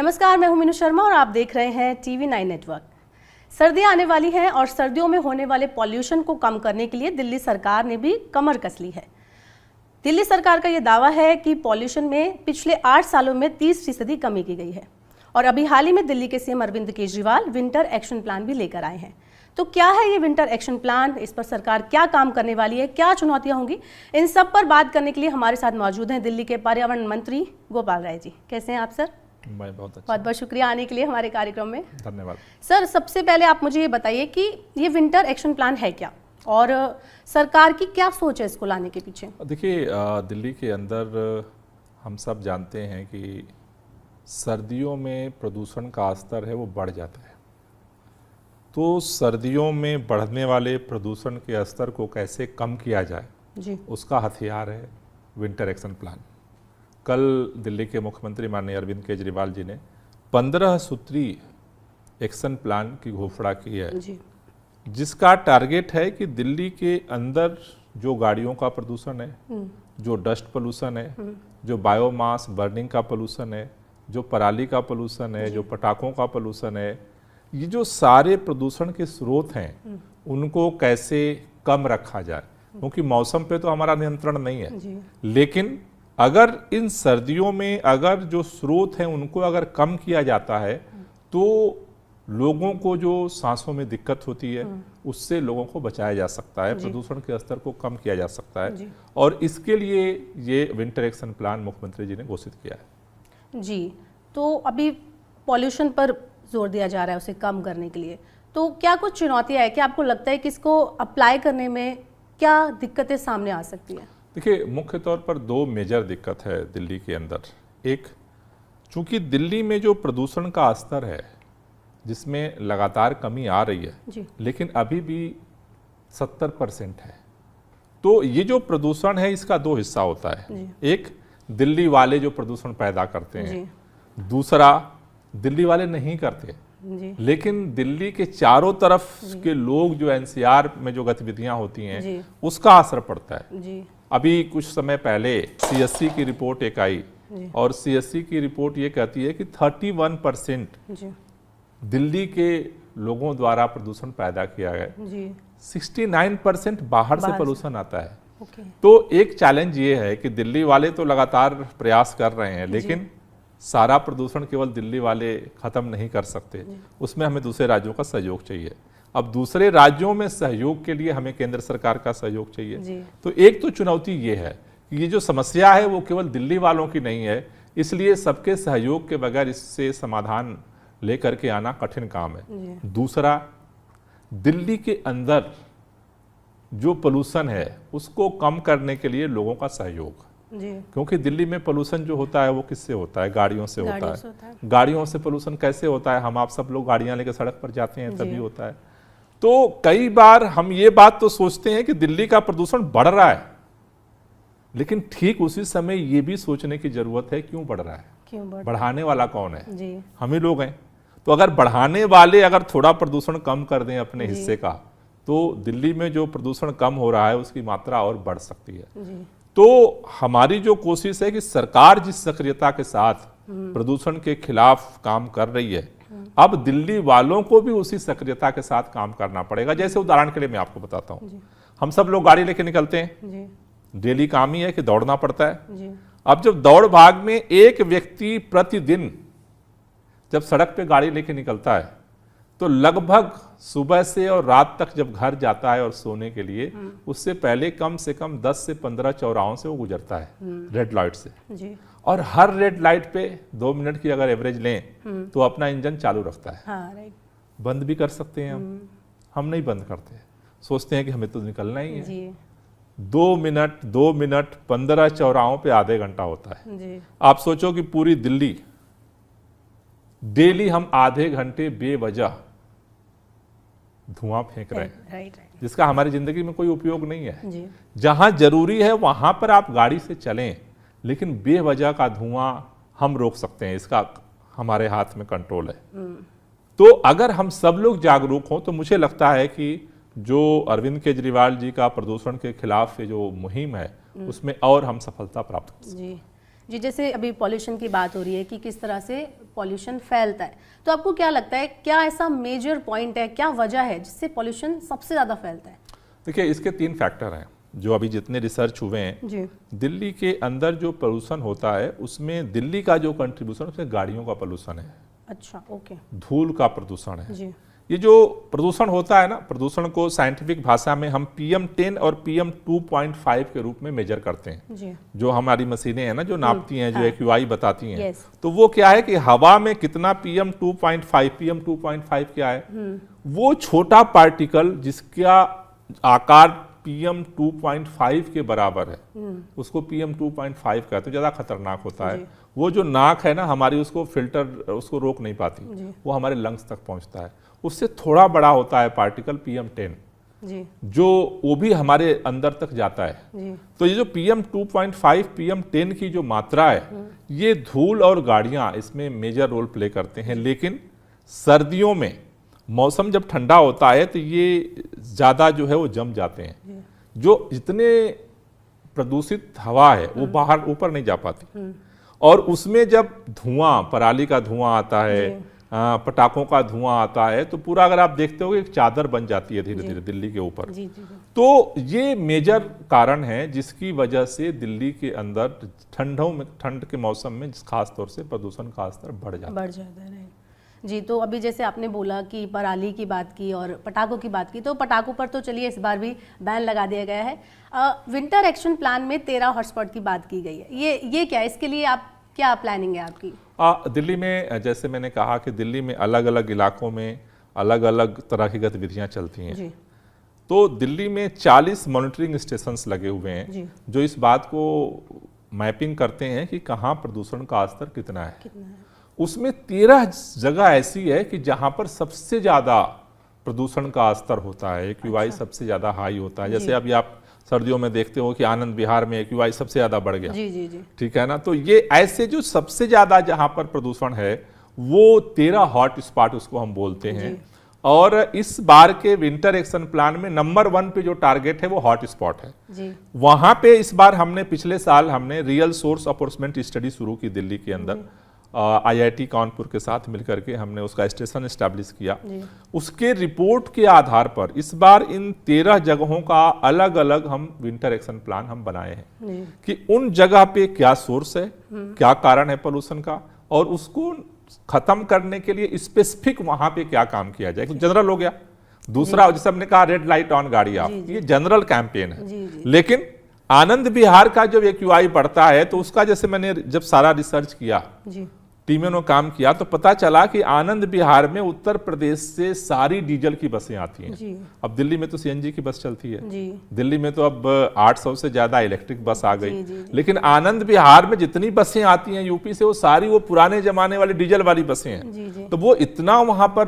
नमस्कार, मैं हूं मीनू शर्मा और आप देख रहे हैं TV9 नेटवर्क। सर्दियां आने वाली हैं और सर्दियों में होने वाले पॉल्यूशन को कम करने के लिए दिल्ली सरकार ने भी कमर कस ली है। दिल्ली सरकार का ये दावा है कि पॉल्यूशन में पिछले 8 सालों में 30% कमी की गई है और अभी हाल ही में दिल्ली के CM Arvind Kejriwal winter action plan भी लेकर आए हैं। तो क्या है ये विंटर एक्शन प्लान, इस पर सरकार क्या काम करने वाली है, क्या चुनौतियां होंगी, इन सब पर बात करने के लिए हमारे साथ मौजूद हैं दिल्ली के पर्यावरण मंत्री गोपाल राय जी। कैसे हैं आप सर? मैं बहुत अच्छा। बहुत बहुत शुक्रिया आने के लिए हमारे कार्यक्रम में। धन्यवाद सर। सबसे पहले आप मुझे ये बताइए कि ये विंटर एक्शन प्लान है क्या और सरकार की क्या सोच है इसको लाने के पीछे? देखिए, दिल्ली के अंदर हम सब जानते हैं कि सर्दियों में प्रदूषण का स्तर है वो बढ़ जाता है। तो सर्दियों में बढ़ने वाले प्रदूषण के स्तर को कैसे कम किया जाए जी, उसका हथियार है विंटर एक्शन प्लान। कल दिल्ली के मुख्यमंत्री माननीय अरविंद केजरीवाल जी ने 15 सूत्री एक्शन प्लान की घोषणा की है जी, जिसका टारगेट है कि दिल्ली के अंदर जो गाड़ियों का प्रदूषण है, जो डस्ट पोल्यूशन है, जो बायोमास बर्निंग का पोल्यूशन है, जो पराली का पोल्यूशन है, जो पटाखों का पोल्यूशन है, ये जो सारे प्रदूषण के स्रोत हैं उनको कैसे कम रखा जाए। क्योंकि मौसम पे तो हमारा नियंत्रण नहीं है जी, लेकिन अगर इन सर्दियों में अगर जो स्रोत हैं उनको अगर कम किया जाता है तो लोगों को जो सांसों में दिक्कत होती है उससे लोगों को बचाया जा सकता है, प्रदूषण के स्तर को कम किया जा सकता है और इसके लिए ये विंटर एक्शन प्लान मुख्यमंत्री जी ने घोषित किया है। जी, तो अभी पॉल्यूशन पर जोर दिया जा रहा है उसे कम करने के लिए, तो क्या कुछ चुनौतियां है? क्या आपको लगता है कि इसको अप्लाई करने में क्या दिक्कतें सामने आ सकती हैं? देखिए, मुख्य तौर पर 2 मेजर दिक्कत है दिल्ली के अंदर। एक, चूंकि दिल्ली में जो प्रदूषण का स्तर है जिसमें लगातार कमी आ रही है जी, लेकिन अभी भी 70% है। तो ये जो प्रदूषण है इसका 2 हिस्सा होता है। एक, दिल्ली वाले जो प्रदूषण पैदा करते हैं, दूसरा दिल्ली वाले नहीं करते जी, लेकिन दिल्ली के चारों तरफ के लोग जो एनसीआर में जो गतिविधियां होती हैं उसका असर पड़ता है। जी, अभी कुछ समय पहले सीएससी की रिपोर्ट एक आई और सीएससी की रिपोर्ट ये कहती है कि 31% जी, दिल्ली के लोगों द्वारा प्रदूषण पैदा किया गया, जी, 69% बाहर से प्रदूषण आता है। ओके, तो एक चैलेंज ये है कि दिल्ली वाले तो लगातार प्रयास कर रहे हैं लेकिन सारा प्रदूषण केवल दिल्ली वाले खत्म नहीं कर सकते, उसमें हमें दूसरे राज्यों का सहयोग चाहिए। अब दूसरे राज्यों में सहयोग के लिए हमें केंद्र सरकार का सहयोग चाहिए। तो एक तो चुनौती ये है कि ये जो समस्या है वो केवल दिल्ली वालों की नहीं है, इसलिए सबके सहयोग के बगैर इससे समाधान लेकर के आना कठिन काम है। दूसरा, दिल्ली के अंदर जो पोल्यूशन है उसको कम करने के लिए लोगों का सहयोग, क्योंकि दिल्ली में पोल्यूशन जो होता है वो किससे होता है? गाड़ियों से होता है। गाड़ियों से पोल्यूशन कैसे होता है? हम आप सब लोग गाड़ियां लेकर सड़क पर जाते हैं तभी होता है। तो कई बार हम ये बात तो सोचते हैं कि दिल्ली का प्रदूषण बढ़ रहा है लेकिन ठीक उसी समय ये भी सोचने की जरूरत है क्यों बढ़ रहा है, बढ़ाने वाला कौन है? हम ही लोग हैं। तो अगर बढ़ाने वाले अगर थोड़ा प्रदूषण कम कर दें अपने हिस्से का तो दिल्ली में जो प्रदूषण कम हो रहा है उसकी मात्रा और बढ़ सकती है। तो हमारी जो कोशिश है कि सरकार जिस सक्रियता के साथ प्रदूषण के खिलाफ काम कर रही है अब दिल्ली वालों को भी उसी सक्रियता के साथ काम करना पड़ेगा। जैसे उदाहरण के लिए मैं आपको बताता हूं, हम सब लोग गाड़ी लेके निकलते हैं, डेली काम ही है कि दौड़ना पड़ता है। अब जब दौड़ भाग में एक व्यक्ति प्रतिदिन जब सड़क पे गाड़ी लेके निकलता है तो लगभग सुबह से और रात तक जब घर जाता है और सोने के लिए उससे पहले कम से कम 10 से 15 चौराहों से वो गुजरता है रेड लाइट से, और हर रेड लाइट पे 2 मिनट की अगर एवरेज लें तो अपना इंजन चालू रखता है। राइट, बंद भी कर सकते हैं हम नहीं बंद करते, सोचते हैं कि हमें तो निकलना ही है। 2 मिनट 15 चौराहों पे आधे घंटा होता है। आप सोचो कि पूरी दिल्ली डेली हम आधे घंटे बेवजह धुआं फेंक रहे हैं जिसका हमारी जिंदगी में कोई उपयोग नहीं है। जहां जरूरी है वहां पर आप गाड़ी से चलें लेकिन बेवजह का धुआं हम रोक सकते हैं, इसका हमारे हाथ में कंट्रोल है। तो अगर हम सब लोग जागरूक हों तो मुझे लगता है कि जो अरविंद केजरीवाल जी का प्रदूषण के खिलाफ जो मुहिम है उसमें और हम सफलता प्राप्त कर सकते हैं। जी, जैसे अभी पॉल्यूशन की बात हो रही है कि किस तरह से पॉल्यूशन फैलता है, तो आपको क्या लगता है, क्या ऐसा मेजर पॉइंट है, क्या वजह है जिससे पॉल्यूशन सबसे ज़्यादा फैलता है? देखिए, इसके 3 फैक्टर हैं जो अभी जितने रिसर्च हुए हैं। जी। दिल्ली के अंदर जो पोल्यूशन होता है उसमें दिल्ली का जो कंट्रीब्यूशन उसमें गाड़ियों का पोल्यूशन है, अच्छा, ओके। धूल का प्रदूषण है। जी। ये जो प्रदूषण होता है ना, प्रदूषण को साइंटिफिक भाषा में हम PM10 और PM2.5 के रूप में मेजर करते हैं। जी। जो हमारी मशीनें हैं ना, जो नापती हैं, जो AQI बताती हैं, यस। तो वो क्या है कि हवा में कितना PM2.5 क्या है, वो छोटा पार्टिकल जिसका आकार PM2.5 के बराबर है, उसको PM2.5 कहते हैं, ज़्यादा खतरनाक होता है। वो जो नाक है ना हमारी, उसको फिल्टर उसको रोक नहीं पाती, वो हमारे लंग्स तक पहुंचता है। उससे थोड़ा बड़ा होता है पार्टिकल PM10, जी। जो वो भी हमारे अंदर तक जाता है। जी। तो ये जो PM2.5 PM10 की जो मात्रा है, ये धूल और गाड़ियां इसमें मेजर रोल प्ले करते हैं। लेकिन सर्दियों में मौसम जब ठंडा होता है तो ये ज़्यादा जो है वो जम जाते हैं। जो जितने प्रदूषित हवा है वो बाहर ऊपर नहीं जा पाती, और उसमें जब धुआं, पराली का धुआं आता है, पटाखों का धुआं आता है, तो पूरा अगर आप देखते हो एक चादर बन जाती है धीरे धीरे दिल्ली के ऊपर। तो ये मेजर कारण है जिसकी वजह से दिल्ली के अंदर ठंड के मौसम में खास तौर से प्रदूषण का स्तर बढ़ जाता है। जी, तो अभी जैसे आपने बोला कि पराली की बात की और पटाखों की बात की, तो पटाखों पर तो चलिए इस बार भी बैन लगा दिया गया है। विंटर एक्शन प्लान में 13 हॉटस्पॉट की बात की गई है, ये क्या है, इसके लिए आप क्या प्लानिंग है आपकी? दिल्ली में जैसे मैंने कहा कि दिल्ली में अलग अलग इलाकों में अलग अलग तरह की गतिविधियां चलती हैं। जी। तो दिल्ली में 40 मॉनिटरिंग स्टेशंस लगे हुए हैं जो इस बात को मैपिंग करते हैं कि कहाँ प्रदूषण का स्तर कितना है। उसमें 13 जगह ऐसी है कि जहां पर सबसे ज्यादा प्रदूषण का स्तर होता है, AQI सबसे ज्यादा हाई होता है। जैसे अभी आप सर्दियों में देखते हो कि आनंद विहार में AQI सबसे ज्यादा बढ़ गया। जी जी जी। ठीक है ना। तो ये ऐसे जो सबसे ज्यादा जहां पर प्रदूषण है वो 13 हॉट स्पॉट उसको हम बोलते हैं। और इस बार के विंटर एक्शन प्लान में नंबर 1 पे जो टारगेट है वो हॉट स्पॉट है जी। वहां पे इस बार हमने पिछले साल हमने रियल सोर्स अपॉर्चुनिटी स्टडी शुरू की दिल्ली के अंदर, IIT कानपुर के साथ मिलकर के हमने उसका स्टेशन एस्टैब्लिश किया। उसके रिपोर्ट के आधार पर इस बार इन 13 जगहों का अलग अलग हम विंटर एक्शन प्लान हम बनाए हैं कि उन जगह पे क्या सोर्स है, क्या कारण है पोल्यूशन का, और उसको खत्म करने के लिए स्पेसिफिक वहां पे क्या काम किया जाए। जनरल हो गया। दूसरा जैसे हमने कहा रेड लाइट ऑन गाड़ी आप, ये जनरल कैंपेन है। लेकिन आनंद विहार का जब AQI बढ़ता है तो उसका जैसे मैंने जब सारा रिसर्च किया, टीमों ने काम किया, तो पता चला कि आनंद विहार में उत्तर प्रदेश से सारी डीजल की बसें आती हैं। अब दिल्ली में तो CNG की बस चलती है, दिल्ली में तो अब 800 से ज्यादा इलेक्ट्रिक बस आ गई। लेकिन आनंद विहार में जितनी बसें आती हैं यूपी से, वो सारी वो पुराने जमाने वाली डीजल वाली बसें हैं। तो वो इतना वहां पर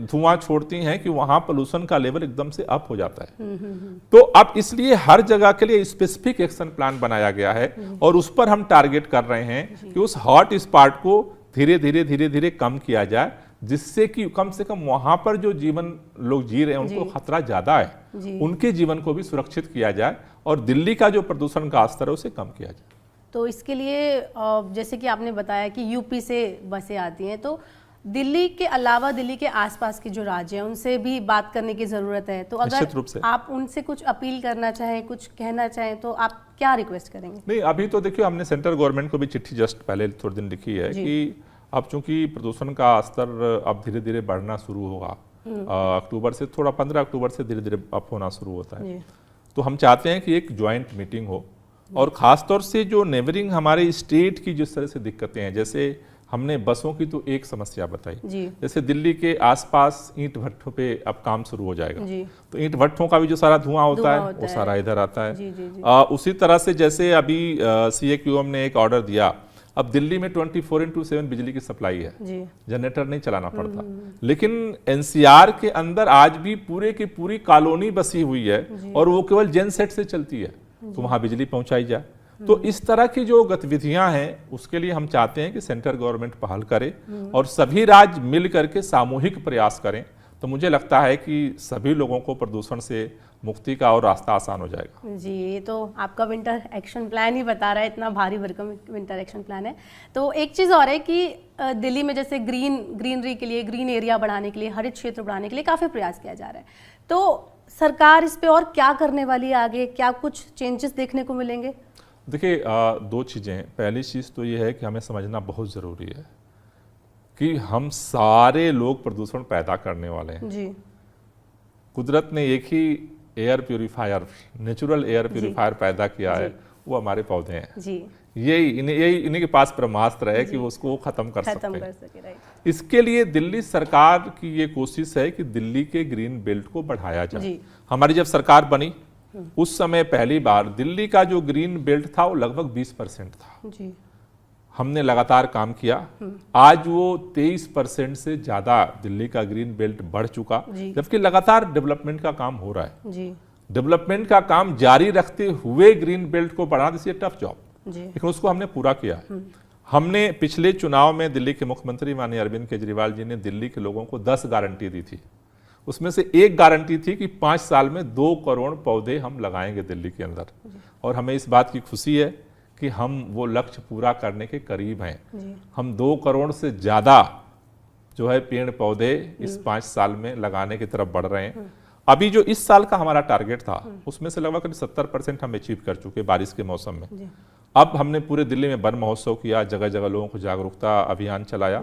धुआं छोड़ती हैं कि वहां पोल्यूशन का लेवल एकदम से अप हो जाता है। तो अब इसलिए हर जगह के लिए स्पेसिफिक एक्शन प्लान बनाया गया है और उस पर हम टारगेट कर रहे हैं कि उस हॉट स्पॉट को धीरे धीरे कम किया जाए, जिससे कि कम से कम वहां पर जो जीवन लोग जी रहे हैं उनको खतरा ज्यादा है, उनके जीवन को भी सुरक्षित किया जाए और दिल्ली का जो प्रदूषण का स्तर है उसे कम किया जाए। तो इसके लिए जैसे कि आपने बताया कि यूपी से बसें आती हैं, तो दिल्ली के अलावा दिल्ली के आसपास के जो राज्य हैं उनसे भी बात करने की जरूरत है। तो अगर आप उनसे कुछ अपील करना चाहें, कुछ कहना चाहें, तो आप क्या रिक्वेस्ट करेंगे? नहीं, अभी तो देखिए हमने सेंट्रल गवर्नमेंट को भी चिट्ठी जस्ट पहले थोड़े दिन लिखी है कि अब चूंकि प्रदूषण का स्तर अब धीरे धीरे बढ़ना शुरू होगा, अक्टूबर से थोड़ा 15 अक्टूबर से धीरे धीरे अप होना शुरू होता है, तो हम चाहते हैं कि एक ज्वाइंट मीटिंग हो और खासतौर से जो नेबरिंग हमारे स्टेट की जिस तरह से दिक्कतें हैं, जैसे हमने बसों की तो एक समस्या बताई, जैसे दिल्ली के आसपास ईंट भट्टों पे अब काम शुरू हो जाएगा, तो ईंट भट्टों का भी जो सारा धुआं होता है वो सारा इधर आता है। उसी तरह से जैसे अभी CAQM ने एक ऑर्डर दिया, अब दिल्ली में 24/7 बिजली की सप्लाई है, जनरेटर नहीं चलाना पड़ता, लेकिन NCR के अंदर आज भी पूरे की पूरी कॉलोनी बसी हुई है और वो केवल जेनसेट से चलती है, तो वहां बिजली पहुंचाई जाए। तो इस तरह की जो गतिविधियां हैं उसके लिए हम चाहते हैं कि सेंट्रल गवर्नमेंट पहल करे और सभी राज्य मिल करके सामूहिक प्रयास करें, तो मुझे लगता है कि सभी लोगों को प्रदूषण से मुक्ति का और रास्ता आसान हो जाएगा। जी, ये तो आपका विंटर एक्शन प्लान ही बता रहा है, इतना भारी भरकम विंटर एक्शन प्लान है। तो एक चीज़ और है कि दिल्ली में जैसे ग्रीनरी के लिए, ग्रीन एरिया बढ़ाने के लिए, हरित क्षेत्र बढ़ाने के लिए काफ़ी प्रयास किया जा रहा है। तो सरकार इस पे और क्या करने वाली है आगे, क्या कुछ चेंजेस देखने को मिलेंगे? देखिए, दो चीज़ें हैं। पहली चीज़ तो ये है कि हमें समझना बहुत ज़रूरी है कि हम सारे लोग प्रदूषण पैदा करने वाले हैं। जी। कुदरत ने एक ही air purifier, natural air purifier पैदा किया है, वो हमारे पौधे हैं। जी। यही इन्हीं के पास ब्रह्मास्त्र है कि वो उसको खत्म कर सकते हैं। राइट। इसके लिए दिल्ली सरकार की ये कोशिश है कि दिल्ली के ग्रीन बेल्ट को बढ़ाया जाए। जी। हमारी जब सरकार बनी उस समय पहली बार दिल्ली का जो ग्रीन बेल्ट था वो लगभग 20% था। जी। हमने लगातार काम किया, आज वो 23% से ज्यादा दिल्ली का ग्रीन बेल्ट बढ़ चुका, जबकि लगातार डेवलपमेंट का काम हो रहा है। जी। डेवलपमेंट का काम जारी रखते हुए ग्रीन बेल्ट को बढ़ाना, दिस टफ जॉब, जी। लेकिन उसको हमने पूरा किया है। हमने पिछले चुनाव में दिल्ली के मुख्यमंत्री माननीय अरविंद केजरीवाल जी ने दिल्ली के लोगों को 10 गारंटी दी थी। उसमें से एक गारंटी थी कि 5 साल में 2 करोड़ पौधे हम लगाएंगे दिल्ली के अंदर, और हमें इस बात की खुशी है कि हम वो लक्ष्य पूरा करने के करीब हैं। हम 2 करोड़ से ज़्यादा जो है पेड़ पौधे इस 5 साल में लगाने की तरफ बढ़ रहे हैं। अभी जो इस साल का हमारा टारगेट था उसमें से लगभग 70% हम अचीव कर चुके बारिश के मौसम में। अब हमने पूरे दिल्ली में वन महोत्सव किया, जगह जगह लोगों को जागरूकता अभियान चलाया।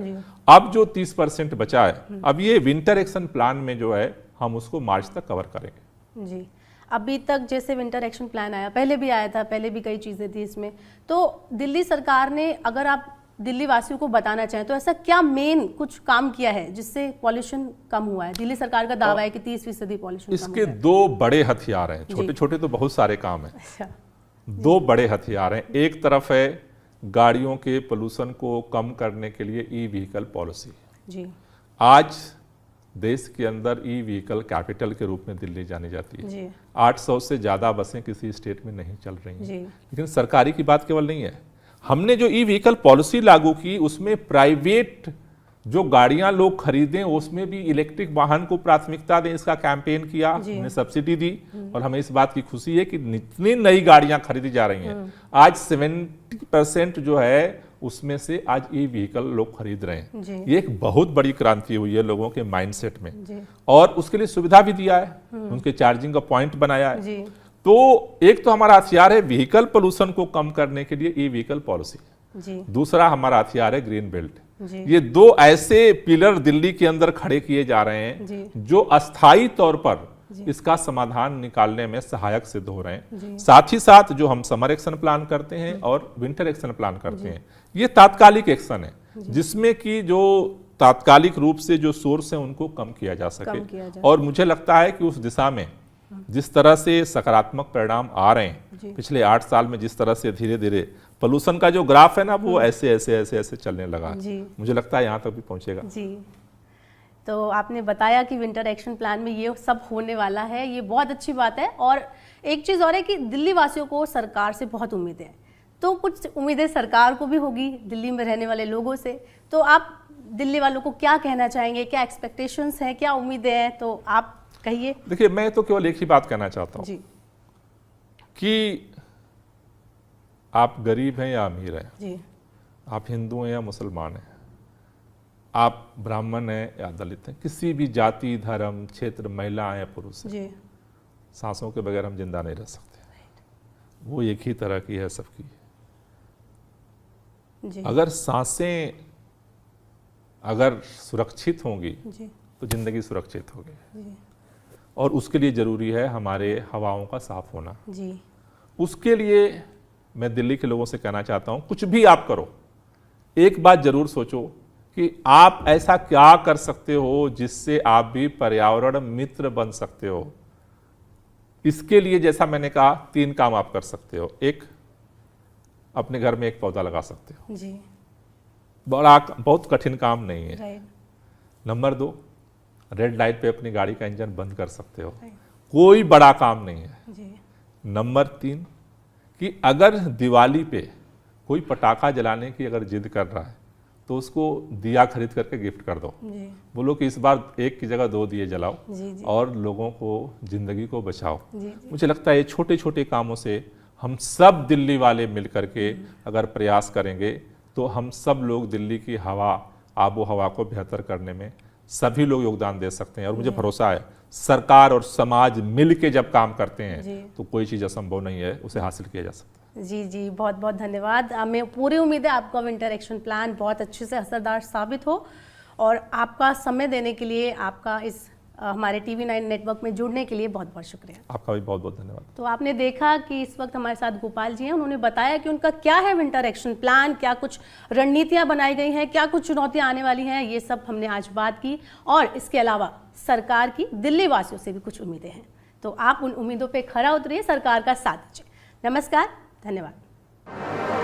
अब जो 30% बचा है, अब ये विंटर एक्शन प्लान में जो है हम उसको मार्च तक कवर करेंगे। जी। अभी तक जैसे विंटर एक्शन प्लान आया, पहले भी आया था, पहले भी कई चीज़ें थी इसमें, तो दिल्ली सरकार ने, अगर आप दिल्ली वासियों को बताना चाहें तो ऐसा क्या मेन कुछ काम किया है जिससे पॉल्यूशन कम हुआ है? दिल्ली सरकार का दावा है कि 30% पॉल्यूशन इसके 2 बड़े हथियार हैं, छोटे छोटे तो बहुत सारे काम हैं। अच्छा। 2 बड़े हथियार हैं। एक तरफ है गाड़ियों के पोल्यूशन को कम करने के लिए ई व्हीकल पॉलिसी। जी। आज देश के अंदर ई व्हीकल कैपिटल के रूप में दिल्ली जानी जाती है। जी। 800 से ज़्यादा बसें किसी स्टेट में नहीं चल रही हैं। जी। लेकिन सरकारी की बात केवल नहीं है, हमने जो ई व्हीकल पॉलिसी लागू की उसमें प्राइवेट जो गाड़ियां लोग खरीदें उसमें भी इलेक्ट्रिक वाहन को प्राथमिकता दें, इसका कैंपेन किया, हमने सब्सिडी दी, और हमें इस बात की खुशी है कि इतनी नई गाड़ियां खरीदी जा रही हैं। आज 70% जो है उसमें से आज ई व्हीकल लोग खरीद रहे हैं। ये एक बहुत बड़ी क्रांति हुई है लोगों के माइंडसेट में, और उसके लिए सुविधा भी दिया है, उनके चार्जिंग का पॉइंट बनाया है। तो एक तो हमारा हथियार है व्हीकल पोल्यूशन को कम करने के लिए ई व्हीकल पॉलिसी। दूसरा हमारा हथियार है ग्रीन बेल्ट। ये 2 ऐसे पिलर दिल्ली के अंदर खड़े किए जा रहे हैं जो अस्थायी तौर पर इसका समाधान निकालने में सहायक सिद्ध हो रहे हैं। साथ ही साथ जो हम समर एक्शन प्लान करते हैं और विंटर एक्शन प्लान करते हैं, ये तात्कालिक एक्शन है जिसमें कि जो तात्कालिक रूप से जो सोर्स है उनको कम किया जा सके। और मुझे लगता है कि उस दिशा में जिस तरह से सकारात्मक परिणाम आ रहे हैं, पिछले 8 साल में जिस तरह से धीरे धीरे पोल्यूशन का जो ग्राफ है ना वो ऐसे ऐसे ऐसे ऐसे चलने लगा, मुझे लगता है यहाँ तक भी पहुंचेगा। जी। तो आपने बताया कि विंटर एक्शन प्लान में ये सब होने वाला है, ये बहुत अच्छी बात है। और एक चीज़ और है कि दिल्ली वासियों को सरकार से बहुत उम्मीदें हैं, तो कुछ उम्मीदें सरकार को भी होगी दिल्ली में रहने वाले लोगों से। तो आप दिल्ली वालों को क्या कहना चाहेंगे, क्या एक्सपेक्टेशंस हैं, क्या उम्मीदें हैं, तो आप कहिए। देखिए, मैं तो केवल एक ही बात कहना चाहता हूँ कि आप गरीब हैं या अमीर हैं, जी। आप हिंदू हैं या मुसलमान हैं, आप ब्राह्मण हैं या दलित हैं, किसी भी जाति, धर्म, क्षेत्र, महिला या पुरुष हैं, सांसों के बगैर हम जिंदा नहीं रह सकते। वो एक ही तरह की है सबकी। अगर सांसें अगर सुरक्षित होंगी तो जिंदगी सुरक्षित होगी, और उसके लिए जरूरी है हमारे हवाओं का साफ होना। उसके लिए मैं दिल्ली के लोगों से कहना चाहता हूं, कुछ भी आप करो, एक बात जरूर सोचो कि आप ऐसा क्या कर सकते हो जिससे आप भी पर्यावरण मित्र बन सकते हो। इसके लिए जैसा मैंने कहा 3 काम आप कर सकते हो। एक, अपने घर में एक पौधा लगा सकते हो, जी। बहुत कठिन काम नहीं है। नंबर 2, रेड लाइट पे अपनी गाड़ी का इंजन बंद कर सकते हो, कोई बड़ा काम नहीं है। नंबर 3 कि अगर दिवाली पे कोई पटाखा जलाने की अगर जिद कर रहा है तो उसको दिया खरीद करके गिफ्ट कर दो। जी बोलो कि इस बार एक की जगह 2 दिए जलाओ जी जी और लोगों को जिंदगी को बचाओ। जी जी मुझे लगता है ये छोटे छोटे कामों से हम सब दिल्ली वाले मिल करके अगर प्रयास करेंगे तो हम सब लोग दिल्ली की हवा, आबो हवा को बेहतर करने में सभी लोग योगदान दे सकते हैं। और मुझे भरोसा है सरकार और समाज मिल के जब काम करते हैं जी। तो कोई चीज़ असंभव नहीं है, उसे हासिल किया जा सकता है। जी जी, बहुत बहुत धन्यवाद। हमें पूरी उम्मीद है आपका विंटर एक्शन प्लान बहुत अच्छे से असरदार साबित हो, और आपका समय देने के लिए, आपका इस हमारे TV9 नेटवर्क में जुड़ने के लिए बहुत बहुत शुक्रिया। आपका भी बहुत बहुत धन्यवाद। तो आपने देखा कि इस वक्त हमारे साथ गोपाल जी हैं, उन्होंने बताया कि उनका क्या है विंटर एक्शन प्लान, क्या कुछ रणनीतियां बनाई गई हैं, क्या कुछ चुनौतियां आने वाली हैं, ये सब हमने आज बात की। और इसके अलावा सरकार की दिल्ली वासियों से भी कुछ उम्मीदें हैं, तो आप उन उम्मीदों पर खरा उतरिए, सरकार का साथ दीजिए। नमस्कार, धन्यवाद।